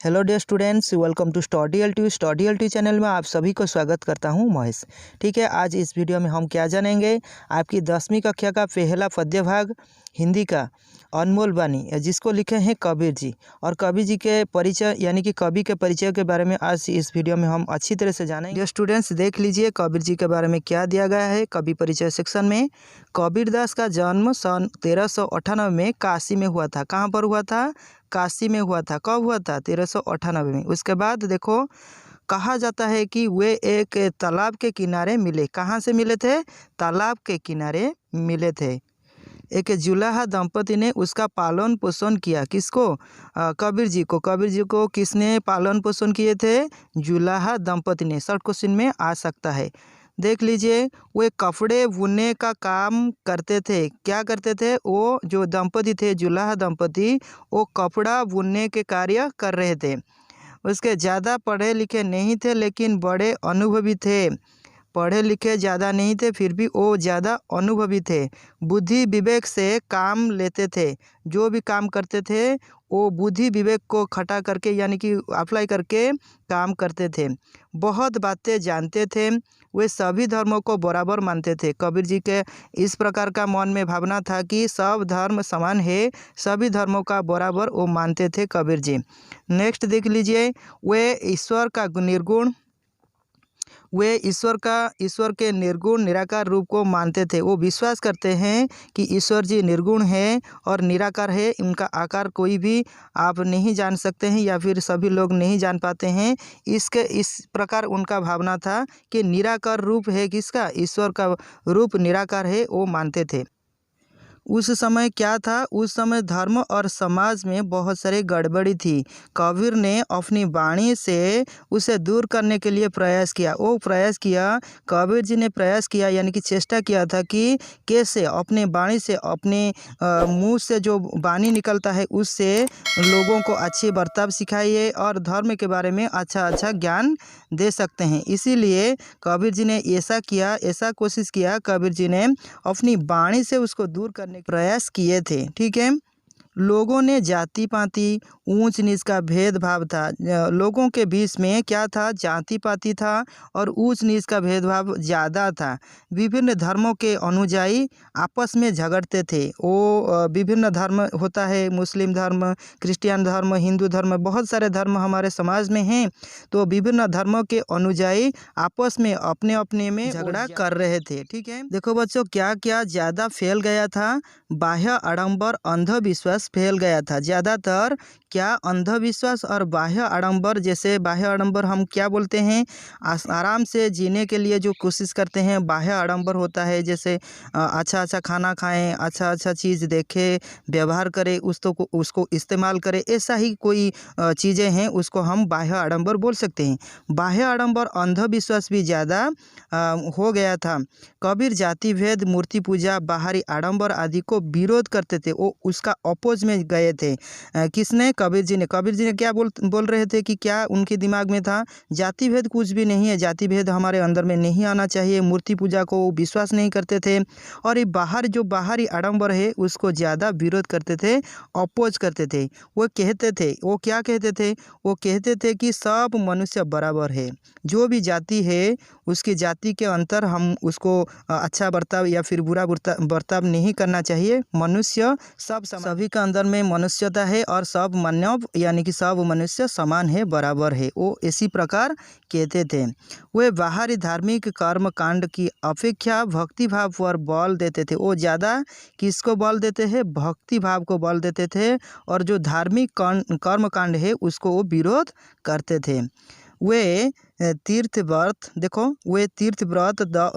Hello dear students, welcome to study L T channel में आप सभी को स्वागत करता हूं महेश। ठीक है, आज इस वीडियो में हम क्या जानेंगे। आपकी 10वीं कक्षा का पहला पद्य भाग हिंदी का अनमोल वाणी, जिसको लिखे हैं कबीर जी, और कबीर जी के परिचय यानी कि कवि के परिचय के बारे में आज इस वीडियो में हम अच्छी तरह से जानेंगे। डियर स्टूडेंट्स, देख लीजिए कबीर जी के बारे में क्या दिया गया है कवि परिचय सेक्शन में। कबीरदास का जन्म सन 1398 में काशी में हुआ था। कहाँ पर हुआ था? काशी में हुआ था। कब हुआ था? 1398 में। उसके बाद देखो, कहा जाता है कि वे एक तालाब के किनारे मिले। कहाँ से मिले थे? तालाब के किनारे मिले थे। एक जुलाहा दंपति ने उसका पालन पोषण किया। किसको? कबीर जी को। कबीर जी को किसने पालन पोषण किए थे? जुलाहा दंपति ने। शॉर्ट क्वेश्चन में आ सकता है। देख लीजिए, वे कपड़े बुनने का काम करते थे। क्या करते थे? वो जो दंपति थे, जुलाहा दंपति, वो कपड़ा बुनने के कार्य कर रहे थे। उसके ज़्यादा पढ़े लिखे नहीं थे, लेकिन बड़े अनुभवी थे। पढ़े लिखे ज़्यादा नहीं थे, फिर भी वो ज़्यादा अनुभवी थे। बुद्धि विवेक से काम लेते थे। जो भी काम करते थे वो बुद्धि विवेक को खटा करके यानी कि अप्लाई करके काम करते थे। बहुत बातें जानते थे। वे सभी धर्मों को बराबर मानते थे। कबीर जी के इस प्रकार का मन में भावना था कि सब धर्म समान है, सभी धर्मों का बराबर वो मानते थे कबीर जी। नेक्स्ट देख लीजिए, वे ईश्वर के निर्गुण निराकार रूप को मानते थे। वो विश्वास करते हैं कि ईश्वर जी निर्गुण है और निराकार है। उनका आकार कोई भी आप नहीं जान सकते हैं या फिर सभी लोग नहीं जान पाते हैं। इस प्रकार उनका भावना था कि निराकार रूप है किसका? ईश्वर का रूप निराकार है, वो मानते थे। उस समय क्या था? उस समय धर्म और समाज में बहुत सारी गड़बड़ी थी। कबीर ने अपनी वाणी से उसे दूर करने के लिए प्रयास किया। कबीर जी ने प्रयास किया यानी कि चेष्टा किया था कि कैसे अपने वाणी से, अपने मुंह से जो वाणी निकलता है उससे लोगों को अच्छे बर्ताव सिखाइए और धर्म के बारे में अच्छा ज्ञान दे सकते हैं। इसीलिए कबीर जी ने ऐसा कोशिश किया। कबीर जी ने अपनी वाणी से उसको दूर करने के प्रयास किए थे। ठीक है। लोगों ने जाति पाति ऊंच नीच का भेदभाव था। लोगों के बीच में क्या था? जाति पाति था और ऊंच नीच का भेदभाव ज़्यादा था। विभिन्न धर्मों के अनुयायी आपस में झगड़ते थे। वो विभिन्न धर्म होता है, मुस्लिम धर्म, क्रिश्चियन धर्म, हिंदू धर्म, बहुत सारे धर्म हमारे समाज में हैं। तो विभिन्न धर्मों के अनुयायी आपस में अपने अपने में झगड़ा कर रहे थे। ठीक है। देखो बच्चों, क्या क्या ज़्यादा फैल गया था? बाह्य आडंबर, अंधविश्वास फैल गया था। ज़्यादातर क्या? अंधविश्वास और बाह्य आडंबर। जैसे बाह्य आडंबर हम क्या बोलते हैं? आराम से जीने के लिए जो कोशिश करते हैं, बाह्य आडंबर होता है। जैसे अच्छा खाना खाएं, अच्छा चीज़ देखें, व्यवहार करें, उसको इस्तेमाल करें, ऐसा ही कोई चीज़ें हैं, उसको हम बाह्य आडंबर बोल सकते हैं। बाह्य आडंबर, अंधविश्वास भी ज़्यादा हो गया था। कबीर जाति भेद, मूर्ति पूजा, बाहरी आडंबर आदि को विरोध करते थे। वो उसका अपोज में गए थे। किसने? कबीर जी ने क्या बोल रहे थे कि क्या उनके दिमाग में था? जाति भेद कुछ भी नहीं है, जाति भेद हमारे अंदर में नहीं आना चाहिए। मूर्ति पूजा को विश्वास नहीं करते थे और ये बाहरी आडंबर है उसको ज़्यादा विरोध करते थे, अपोज करते थे। वो क्या कहते थे? वो कहते थे कि सब मनुष्य बराबर है। जो भी जाति है उसकी जाति के अंतर हम उसको अच्छा बर्ताव या फिर बुरा बर्ताव नहीं करना चाहिए। मनुष्य सभी का अंदर में मनुष्यता है और सब मानव यानी कि सब मनुष्य समान है, बराबर है। वो इसी प्रकार कहते थे। वे बाहरी धार्मिक कर्म कांड की अपेक्षा भक्ति भाव पर बल देते थे। वो ज़्यादा किसको बल देते हैं? भक्ति भाव को बल देते थे और जो धार्मिक कर्म कांड है उसको वो विरोध करते थे। वे तीर्थ व्रत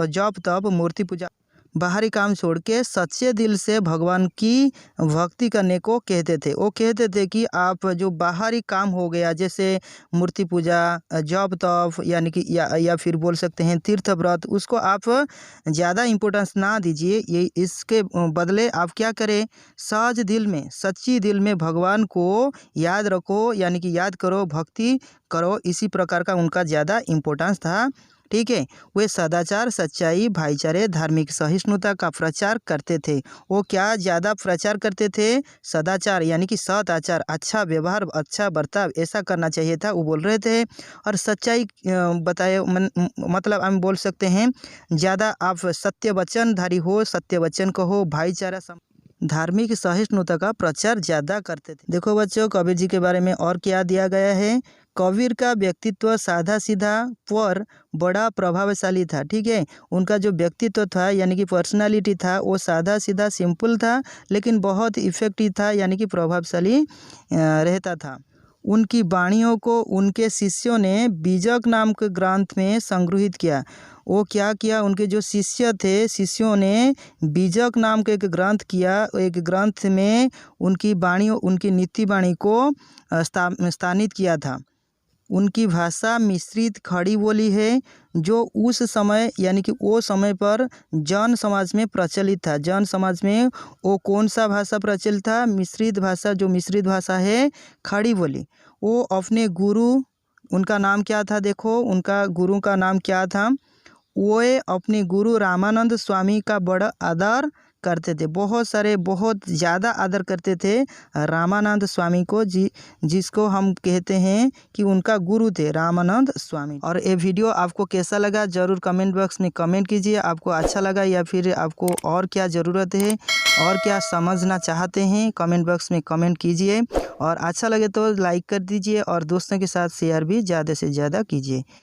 जप तप मूर्ति पूजा बाहरी काम छोड़ के सच्चे दिल से भगवान की भक्ति करने को कहते थे। वो कहते थे कि आप जो बाहरी काम हो गया, जैसे मूर्ति पूजा, जप तप यानी कि या फिर बोल सकते हैं तीर्थ व्रत, उसको आप ज़्यादा इम्पोर्टेंस ना दीजिए। ये इसके बदले आप क्या करें? सहज दिल में, सच्ची दिल में भगवान को याद रखो यानी कि याद करो, भक्ति करो। इसी प्रकार का उनका ज़्यादा इम्पोर्टेंस था। ठीक है। वे सदाचार, सच्चाई, भाईचारे, धार्मिक सहिष्णुता का प्रचार करते थे। वो क्या ज़्यादा प्रचार करते थे? सदाचार यानी कि सत आचार, अच्छा व्यवहार, अच्छा बर्ताव ऐसा करना चाहिए था, वो बोल रहे थे। और सच्चाई बताए मतलब हम बोल सकते हैं ज़्यादा आप सत्य वचनधारी हो, सत्य वचन कहो, भाईचारा धार्मिक सहिष्णुता का प्रचार ज़्यादा करते थे। देखो बच्चों, कबीर जी के बारे में और क्या दिया गया है। कबीर का व्यक्तित्व सादा सीधा पर बड़ा प्रभावशाली था। ठीक है, उनका जो व्यक्तित्व था यानी कि पर्सनालिटी था वो सादा सीधा सिंपल था, लेकिन बहुत इफेक्टिव था यानी कि प्रभावशाली रहता था। उनकी वाणियों को उनके शिष्यों ने बीजक नाम के ग्रंथ में संग्रहित किया। वो क्या किया, उनके जो शिष्य थे, शिष्यों ने बीजक नाम के एक ग्रंथ किया। एक ग्रंथ में उनकी वाणियों, उनकी नीति वाणी को स्थानित किया था। उनकी भाषा मिश्रित खड़ी बोली है, जो उस समय यानी कि वो समय पर जैन समाज में प्रचलित था। जैन समाज में वो कौन सा भाषा प्रचलित था? मिश्रित भाषा। जो मिश्रित भाषा है, खड़ी बोली। वो अपने गुरु, उनका नाम क्या था? देखो, उनका गुरु का नाम क्या था? वो अपने गुरु रामानंद स्वामी का बड़ा आदर करते थे। बहुत ज़्यादा आदर करते थे रामानंद स्वामी को, जिसको हम कहते हैं कि उनका गुरु थे रामानंद स्वामी। और ये वीडियो आपको कैसा लगा ज़रूर कमेंट बॉक्स में कमेंट कीजिए। आपको अच्छा लगा या फिर आपको और क्या ज़रूरत है और क्या समझना चाहते हैं, कमेंट बॉक्स में कमेंट कीजिए। और अच्छा लगे तो लाइक कर दीजिए और दोस्तों के साथ शेयर भी ज़्यादा से ज़्यादा कीजिए।